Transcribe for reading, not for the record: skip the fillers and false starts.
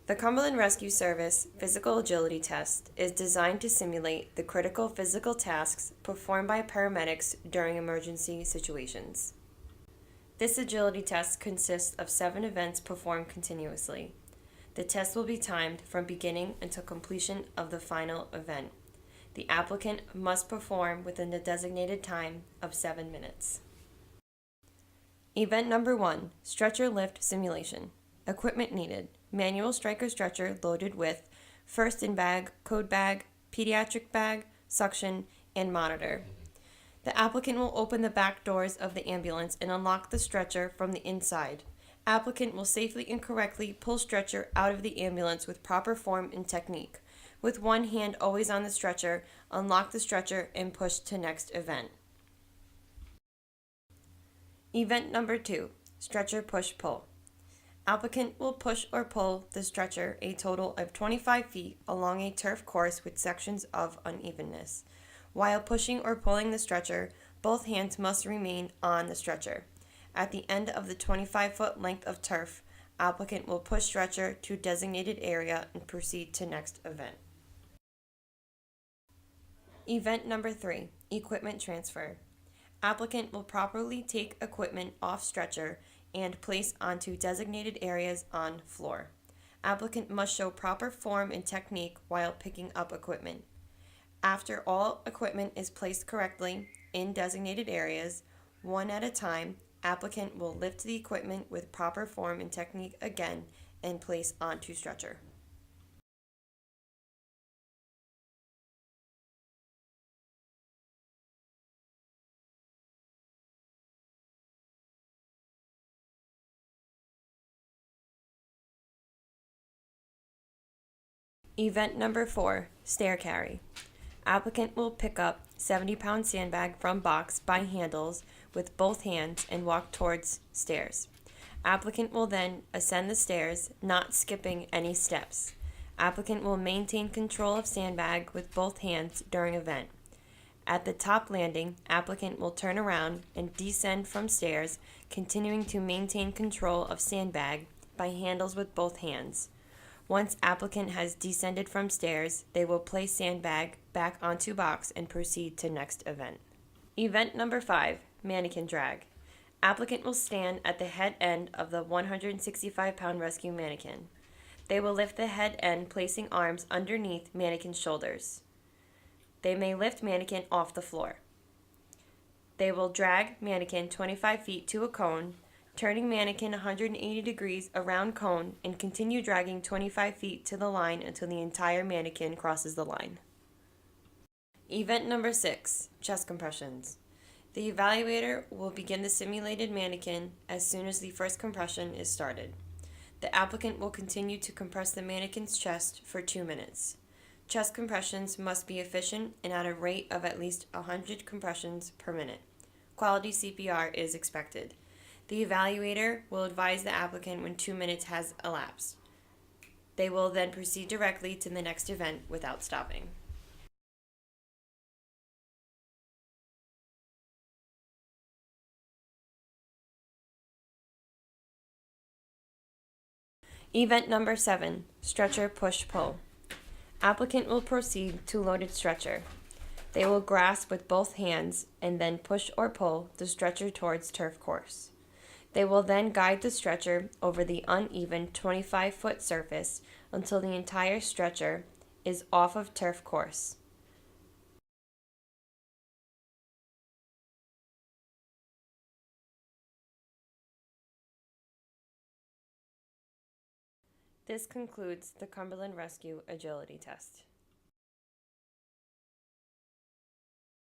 The Cumberland Rescue Service Physical Agility Test is designed to simulate the critical physical tasks performed by paramedics during emergency situations. This agility test consists of 7 events performed continuously. The test will be timed from beginning until completion of the final event. The applicant must perform within the designated time of 7 minutes. Event number 1, stretcher lift simulation. Equipment needed: manual striker stretcher loaded with first in bag, code bag, pediatric bag, suction, and monitor. The applicant will open the back doors of the ambulance and unlock the stretcher from the inside. Applicant will safely and correctly pull stretcher out of the ambulance with proper form and technique. With one hand always on the stretcher, unlock the stretcher and push to next event. Event number 2, stretcher push-pull. Applicant will push or pull the stretcher a total of 25 feet along a turf course with sections of unevenness. While pushing or pulling the stretcher, both hands must remain on the stretcher. At the end of the 25-foot length of turf, applicant will push stretcher to designated area and proceed to next event. Event number 3, equipment transfer. Applicant will properly take equipment off stretcher and place onto designated areas on floor. Applicant must show proper form and technique while picking up equipment. After all equipment is placed correctly in designated areas, one at a time, applicant will lift the equipment with proper form and technique again and place onto stretcher. Event number 4, stair carry. Applicant will pick up 70-pound sandbag from box by handles with both hands and walk towards stairs. Applicant will then ascend the stairs, not skipping any steps. Applicant will maintain control of sandbag with both hands during event. At the top landing, applicant will turn around and descend from stairs, continuing to maintain control of sandbag by handles with both hands. Once applicant has descended from stairs, they will place sandbag back onto box and proceed to next event. Event number 5, mannequin drag. Applicant will stand at the head end of the 165-pound rescue mannequin. They will lift the head end, placing arms underneath mannequin's shoulders. They may lift mannequin off the floor. They will drag mannequin 25 feet to a cone, turning mannequin 180 degrees around cone, and continue dragging 25 feet to the line until the entire mannequin crosses the line. Event number 6, chest compressions. The evaluator will begin the simulated mannequin as soon as the first compression is started. The applicant will continue to compress the mannequin's chest for 2 minutes. Chest compressions must be efficient and at a rate of at least 100 compressions per minute. Quality CPR is expected. The evaluator will advise the applicant when 2 minutes has elapsed. They will then proceed directly to the next event without stopping. Event number 7, stretcher push-pull. Applicant will proceed to loaded stretcher. They will grasp with both hands and then push or pull the stretcher towards turf course. They will then guide the stretcher over the uneven 25-foot surface until the entire stretcher is off of turf course. This concludes the Cumberland Rescue Agility Test.